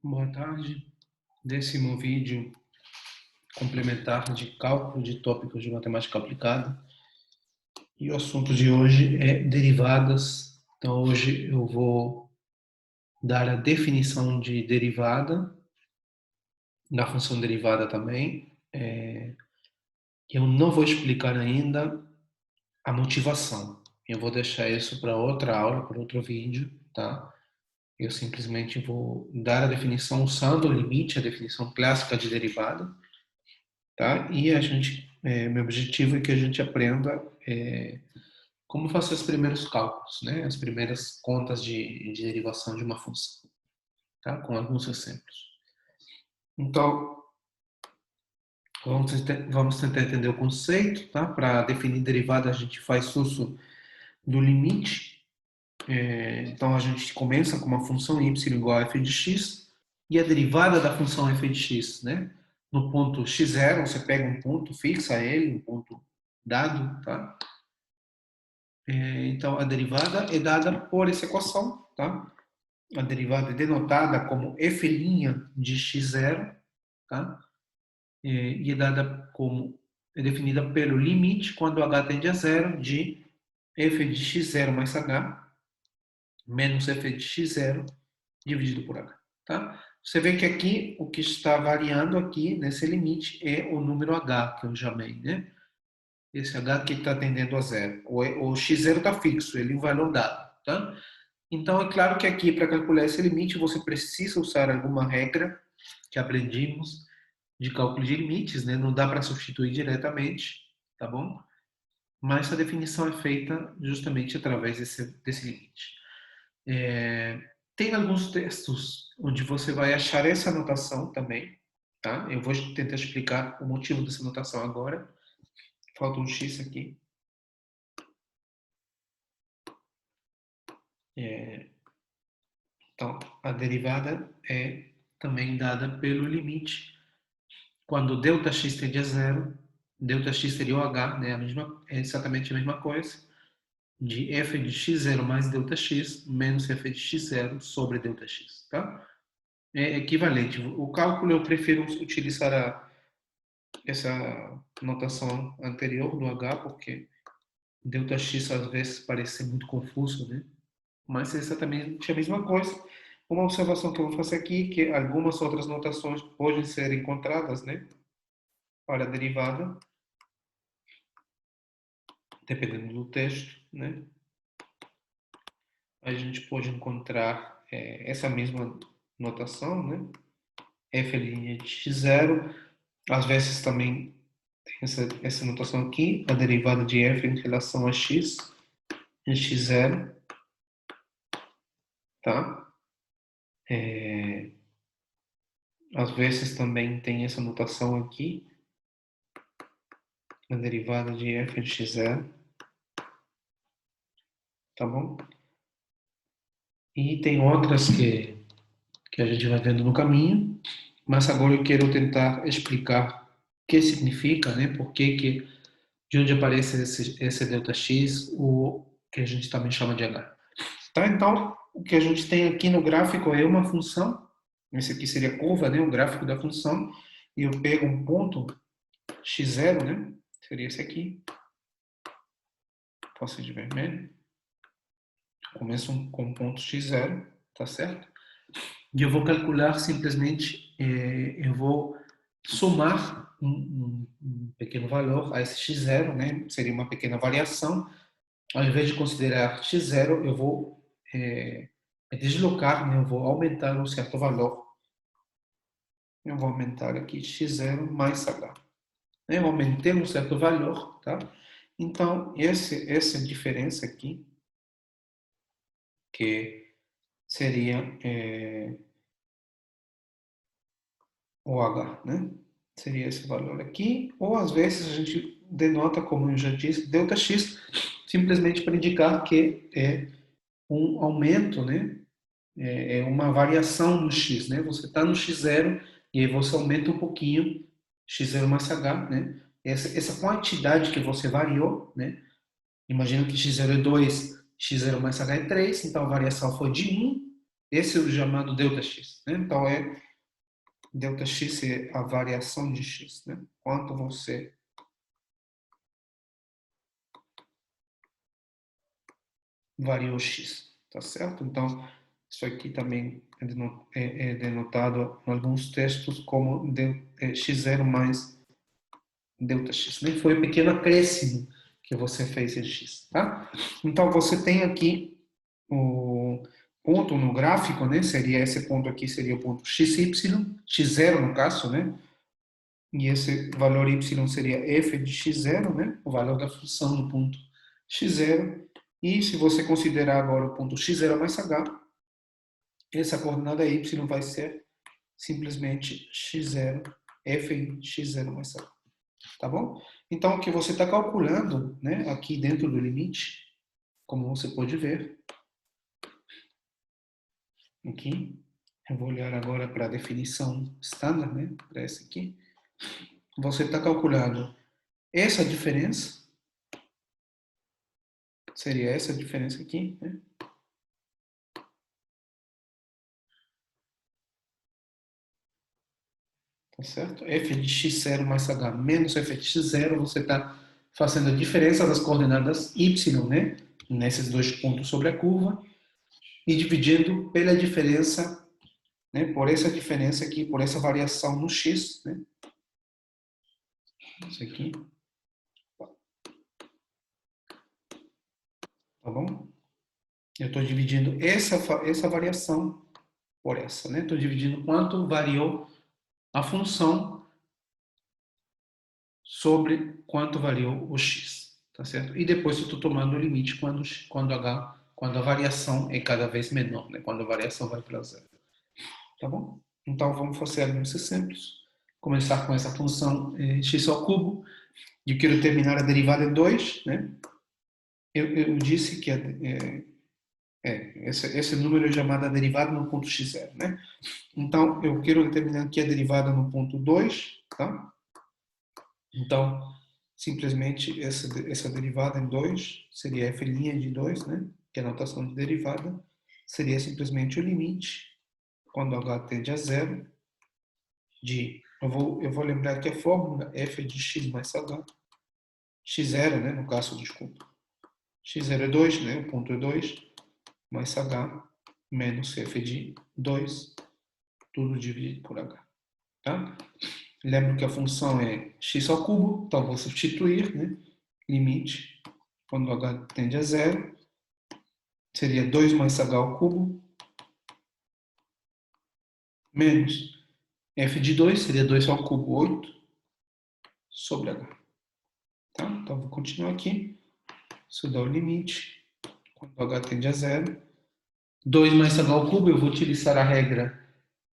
Boa tarde. Décimo vídeo complementar de cálculo de tópicos de matemática aplicada. E o assunto de hoje é derivadas. Então, hoje eu vou dar a definição de derivada, da função derivada também. Eu não vou explicar ainda a motivação. Eu vou deixar isso para outra aula, para outro vídeo, tá? Eu simplesmente vou dar a definição usando o limite, a definição clássica de derivada. Tá? E meu objetivo é que a gente aprenda como fazer os primeiros cálculos, né? As primeiras contas de derivação de uma função, tá? Com alguns exemplos. Então, vamos tentar entender o conceito, tá? Para definir derivada, a gente faz uso do limite. Então, a gente começa com uma função y igual a f de x e a derivada da função f de x, né? No ponto x0, você pega um ponto, fixa ele, um ponto dado, tá? Então, a derivada é dada por essa equação, tá? A derivada é denotada como f' de x0, tá? E é dada como, é definida pelo limite, quando h tende a zero, de f de x0 mais h, menos f de x0, dividido por h, tá? Você vê que aqui, o que está variando aqui, nesse limite, é o número h, que eu chamei, né? Esse h que está tendendo a zero. O x0 está fixo, ele é um valor dado, tá? Então, é claro que aqui, para calcular esse limite, você precisa usar alguma regra que aprendimos de cálculo de limites, né? Não dá para substituir diretamente, tá bom? Mas a definição é feita justamente através desse limite. Tem alguns textos onde você vai achar essa notação também, tá? Eu vou tentar explicar o motivo dessa notação agora. Falta um x aqui. Então, a derivada é também dada pelo limite. Quando ΔX tende a zero, ΔX seria o H, né? É exatamente a mesma coisa, de f de x0 mais ΔX menos f de x0 sobre ΔX, tá? É equivalente. O cálculo eu prefiro utilizar essa notação anterior do H, porque ΔX às vezes parece ser muito confuso, né? Mas é exatamente a mesma coisa. Uma observação que eu vou fazer aqui, que algumas outras notações podem ser encontradas, né, para a derivada, dependendo do texto, né, a gente pode encontrar essa mesma notação, né, f' de x0, às vezes também tem essa notação aqui, a derivada de f em relação a x, em x0, tá? Às vezes também tem essa notação aqui, a derivada de f de x0, tá bom? E tem outras que a gente vai vendo no caminho, mas agora eu quero tentar explicar o que significa, né? Por que de onde aparece esse ΔX, o que a gente também chama de H. Tá? Então, o que a gente tem aqui no gráfico é uma função, esse aqui seria a curva, né? O gráfico da função, e eu pego um ponto x0, né? Seria esse aqui, posso ir de vermelho, começo com um ponto x0, tá certo? E eu vou calcular simplesmente, eu vou somar um pequeno valor a esse x0, né? Seria uma pequena variação. Ao invés de considerar x0, eu vou deslocar, né? Eu vou aumentar um certo valor. Eu vou aumentar aqui x0 mais h. Eu aumentei um certo valor, tá? Então, essa diferença aqui, que seria o H, né? Seria esse valor aqui, ou às vezes a gente denota, como eu já disse, ΔX, simplesmente para indicar que é um aumento, né? É uma variação no X, né? Você está no X0 e aí você aumenta um pouquinho, X0 mais H, né? Essa quantidade que você variou, né? Imagina que X0 é 2, X0 mais H é 3, então a variação foi de 1, Esse é o chamado ΔX, né? Então, ΔX é a variação de X, né? Quanto você variou X, tá certo? Então, isso aqui também é denotado em alguns textos como x0 mais ΔX, né? Foi um pequeno acréscimo que você fez em X, tá? Então, você tem aqui o ponto no gráfico, né? Seria esse ponto aqui, seria o ponto XY, x0 no caso, né? E esse valor y seria f de x0, né? O valor da função no ponto x0. E se você considerar agora o ponto x0 mais h, essa coordenada y vai ser simplesmente x0, f em x0 mais h. Tá bom? Então, o que você está calculando, né, aqui dentro do limite, como você pode ver, aqui, eu vou olhar agora para a definição standard, né, para essa aqui. Você está calculando essa diferença, seria essa diferença aqui, né? Tá certo? F de x0 mais h menos f de x0, você está fazendo a diferença das coordenadas y, né? Nesses dois pontos sobre a curva, e dividindo pela diferença, né? Por essa diferença aqui, por essa variação no x, né? Isso aqui, tá bom? Eu estou dividindo essa variação por essa, né? Estou dividindo quanto variou a função sobre quanto variou o x, tá certo? E depois eu estou tomando o limite quando a variação é cada vez menor, né? Quando a variação vai para zero, tá bom? Então vamos fazer alguns exemplos. Começar com essa função x ao cubo. Eu quero terminar a derivada em 2, né? Eu disse que esse número é chamado a derivada no ponto x0, né? Então eu quero determinar aqui a derivada no ponto 2, tá? Então, simplesmente essa derivada em 2 seria f' de 2, né? Que é a notação de derivada. Seria simplesmente o limite, quando h tende a zero, eu vou lembrar que a fórmula f de x mais h, x0, né? No caso, desculpa. x0 é 2, né? O ponto é 2, mais h menos f de 2, tudo dividido por h, tá? Lembro que a função é x ao cubo, então vou substituir, né? Limite, quando h tende a zero, seria 2 mais h ao cubo, menos f de 2, seria 2 ao cubo, 8, sobre h. Tá? Então, vou continuar aqui. Isso dá o limite, quando h tende a zero. 2 mais h ao cubo, eu vou utilizar a regra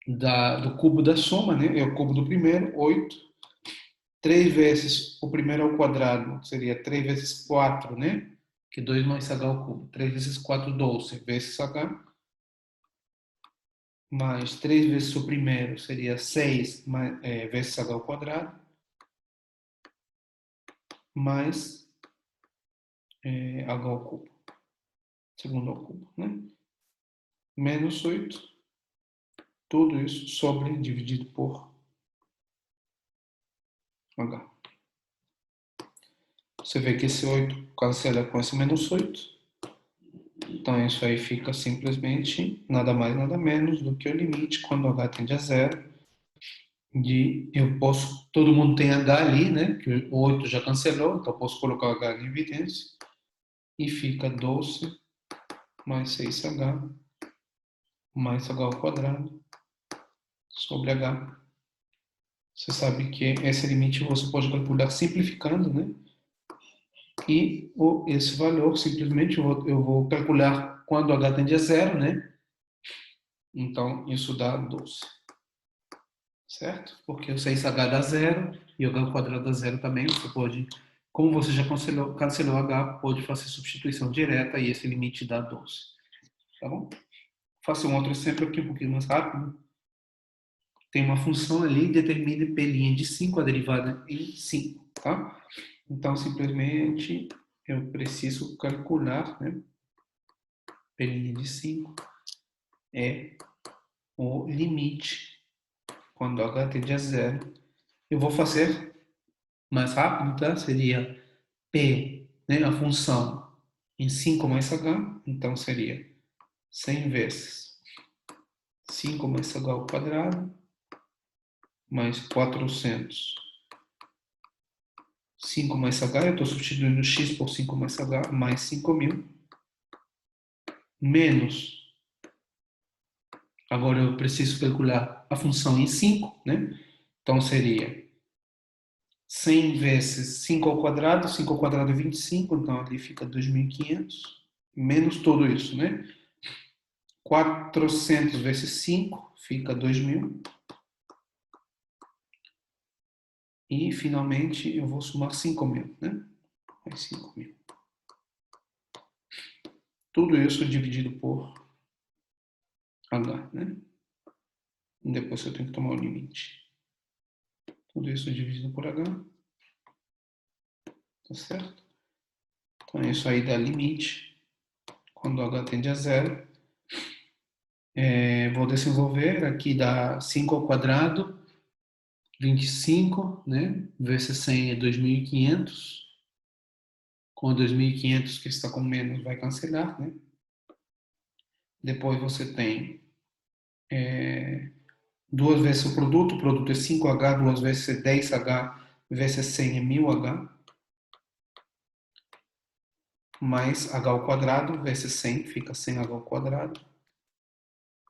do cubo da soma, né? É o cubo do primeiro, 8. 3 vezes o primeiro ao quadrado seria 3 vezes 4, né? Que 2 mais h ao cubo. 3 vezes 4, 12 vezes h. Mais 3 vezes o primeiro seria 6 vezes h ao quadrado. Mais h ao cubo. Segundo ao cubo, né? Menos 8. Tudo isso sobre dividido por h. Você vê que esse 8 cancela com esse menos 8. Então, isso aí fica simplesmente nada mais, nada menos do que o limite quando h tende a zero. Todo mundo tem h ali, né? Que o 8 já cancelou, então eu posso colocar h em evidência. E fica 12 mais 6h mais h ao quadrado sobre h. Você sabe que esse limite você pode calcular simplificando, né? E esse valor, simplesmente, eu vou calcular quando h tende a zero, né? Então, isso dá 12. Certo? Porque o 6h dá zero e o h ao quadrado dá zero também. Você pode, como você já cancelou h, pode fazer substituição direta e esse limite dá 12. Tá bom? Faço um outro exemplo aqui um pouquinho mais rápido. Tem uma função ali, determine p' de 5 a derivada em 5, tá? Então, simplesmente, eu preciso calcular, né? P' de 5 é o limite quando h tende a zero. Eu vou fazer mais rápido, tá? Seria P, né, a função, em 5 mais h, então seria 100 vezes 5 mais h ao quadrado, mais 400. 5 mais h, eu estou substituindo x por 5 mais h, mais 5.000, menos, agora eu preciso calcular a função em 5, né? Então seria 100 vezes 5 ao quadrado, 5 ao quadrado é 25, então ali fica 2.500, menos tudo isso, né? 400 vezes 5 fica 2.000. E, finalmente, eu vou somar 5.000, né? Mais 5.000. Tudo isso dividido por h, né? E depois eu tenho que tomar o limite. Tudo isso dividido por h. Tá certo? Então, isso aí dá limite. Quando h tende a zero. Vou desenvolver. Aqui dá 5 ao quadrado. 25, né? Vezes 100 é 2.500. Com 2.500 que está com menos vai cancelar, né? Depois você tem 2 vezes o produto é 5h, 2 vezes é 10h, vezes 100 é 1.000h, mais h ao quadrado, vezes 100, fica 100h ao quadrado,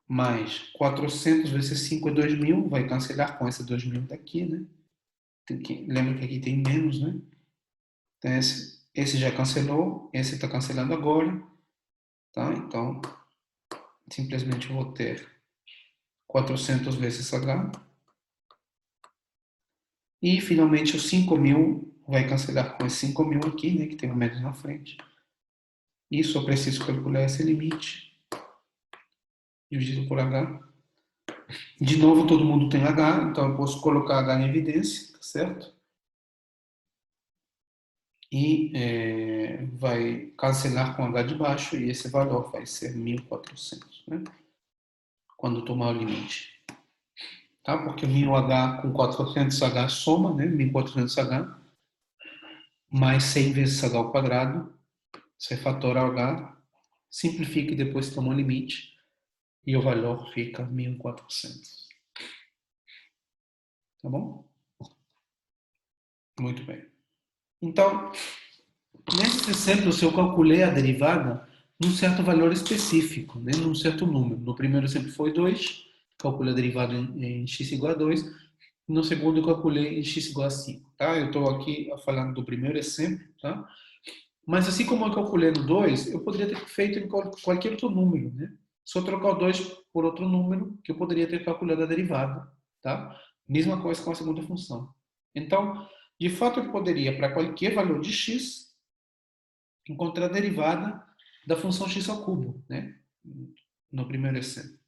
mais 400 vezes 5 é 2.000, vai cancelar com esse 2.000 daqui, né? Lembra que aqui tem menos, né? Então, esse já cancelou, esse está cancelando agora, tá? Então, simplesmente eu vou ter 400 vezes h, e finalmente os 5.000 vai cancelar com esse 5.000 aqui, né? Que tem um menos na frente. E só preciso calcular esse limite dividido por h. De novo, todo mundo tem h, então eu posso colocar h em evidência, tá certo? E vai cancelar com h de baixo, e esse valor vai ser 1.400, né? Quando tomar o limite. Tá? Porque 1.000h com 400h soma, né? 1.400h, mais 100 vezes h ao quadrado, você fatora h, simplifica e depois toma o limite, e o valor fica 1.400. Tá bom? Muito bem. Então, nesse exemplo, se eu calculei a derivada num certo valor específico, né, num certo número. No primeiro exemplo foi 2, calculei a derivada em x igual a 2. No segundo, eu calculei em x igual a 5. Tá? Eu estou aqui falando do primeiro exemplo. Tá? Mas assim como eu calculei no 2, eu poderia ter feito em qualquer outro número. Né? Só trocar o 2 por outro número, que eu poderia ter calculado a derivada. Tá? Mesma coisa com a segunda função. Então, de fato, eu poderia, para qualquer valor de x, encontrar a derivada da função x ao cubo, né? No primeiro exemplo.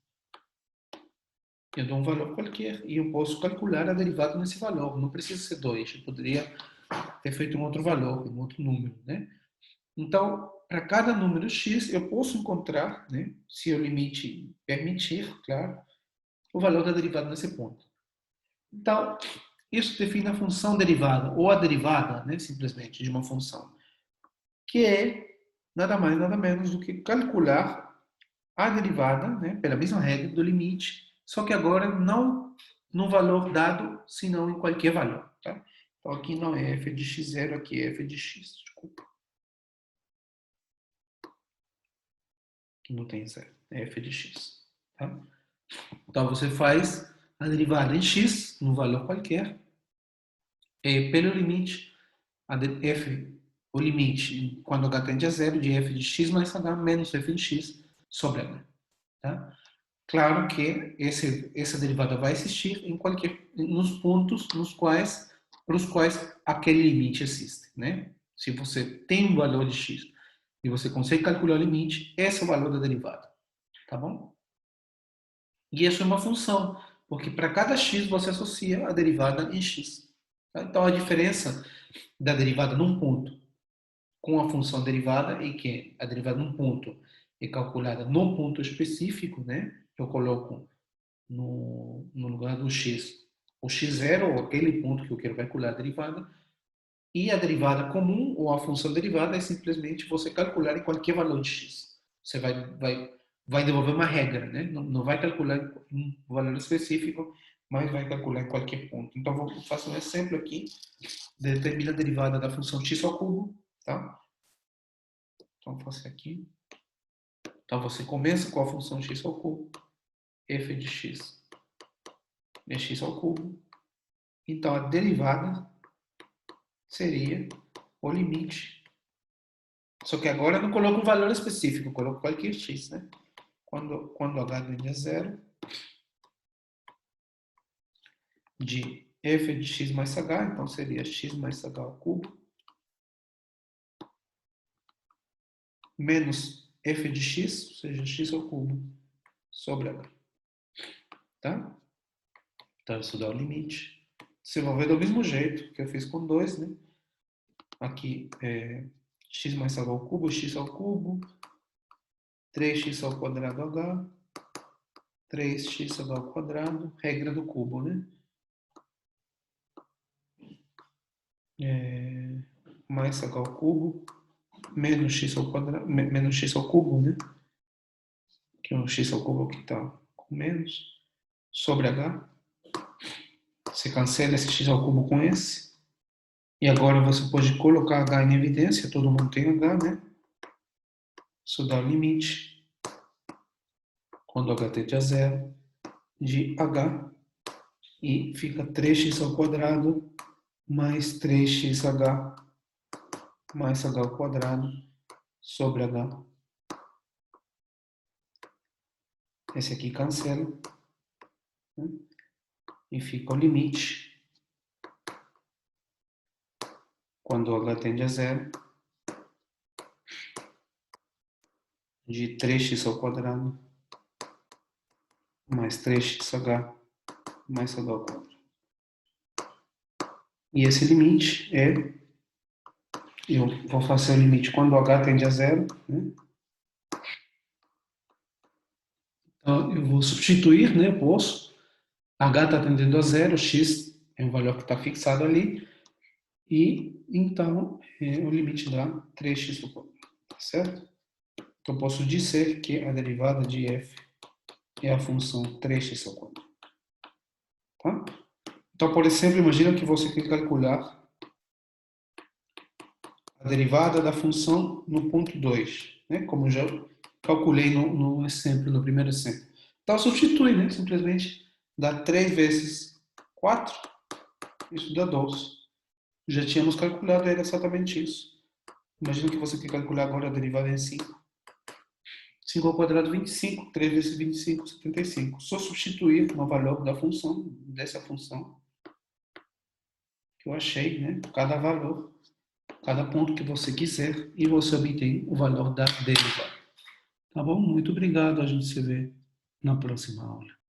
Eu dou um valor qualquer e eu posso calcular a derivada nesse valor. Não precisa ser 2. Eu poderia ter feito um outro valor, um outro número, né? Então, para cada número x, eu posso encontrar, né, se o limite permitir, claro, o valor da derivada nesse ponto. Então, isso define a função derivada, ou a derivada, né, simplesmente, de uma função, que é nada mais, nada menos do que calcular a derivada, né, pela mesma regra do limite, só que agora não no valor dado, senão em qualquer valor. Tá? Então, aqui não é f de x0, aqui é f de x, desculpa. Aqui não tem zero, é f de x. Tá? Então, você faz a derivada em x, num valor qualquer, e pelo limite, o limite, quando h tende a zero, de f de x mais h menos f de x sobre h. Tá? Claro que essa derivada vai existir nos pontos para os quais aquele limite existe, né? Se você tem um valor de x e você consegue calcular o limite, esse é o valor da derivada, tá bom? E isso é uma função, porque para cada x você associa a derivada em x. Tá? Então a diferença da derivada num ponto com a função derivada é que a derivada num ponto é calculada no ponto específico, né? eu coloco no lugar do x o x0, ou aquele ponto que eu quero calcular a derivada, e a derivada comum, ou a função derivada, é simplesmente você calcular em qualquer valor de x. Você vai devolver uma regra, né? Não vai calcular em um valor específico, mas vai calcular em qualquer ponto. Então, vou fazer um exemplo aqui. Determina a derivada da função x ao cubo, tá? Então, vou fazer aqui. Então, você começa com a função x ao cubo, f de x é x ao cubo. Então, a derivada seria o limite. Só que agora eu não coloco um valor específico, eu coloco qualquer x, né? Quando h tende a zero, de f de x mais h, então seria x mais h ao cubo, menos f de x, ou seja, x ao cubo, sobre h. Tá? Então, isso dá o limite. Você vai ver do mesmo jeito que eu fiz com 2, né? Aqui é x mais h ao cubo, x ao cubo, 3x ao quadrado h, 3x ao quadrado, regra do cubo, né? Mais h ao cubo, menos x ao quadrado, menos x ao cubo, né? Que é o x ao cubo que está com menos, sobre h. Você cancela esse x ao cubo com esse. E agora você pode colocar h em evidência, todo mundo tem h, né? Isso dá o limite, quando h tende a zero, de h, e fica 3x ao quadrado mais 3xh mais h ao quadrado sobre h. Esse aqui cancela, né? E fica o limite, quando h tende a zero, de 3x ao quadrado mais 3xh mais h ao quadrado. E esse limite eu vou fazer o limite quando h tende a zero, né? Então, eu vou substituir, né? Eu posso. H está tendendo a zero, x é um valor que está fixado ali, e então o limite dá 3x ao quadrado, tá certo? Então, eu posso dizer que a derivada de f é a função 3x ao quadrado. Tá? Então, por exemplo, imagina que você quer calcular a derivada da função no ponto 2, né? Como já calculei no exemplo, no primeiro exemplo. Então, substitui, né? Simplesmente dá 3 vezes 4, isso dá 12. Já tínhamos calculado, era exatamente isso. Imagina que você quer calcular agora a derivada em 5. 5 ao quadrado, 25. 3 vezes 25, 75. Só substituir no valor da função, dessa função que eu achei, né? Cada valor, cada ponto que você quiser, e você obtém o valor da derivada. Tá bom? Muito obrigado. A gente se vê na próxima aula.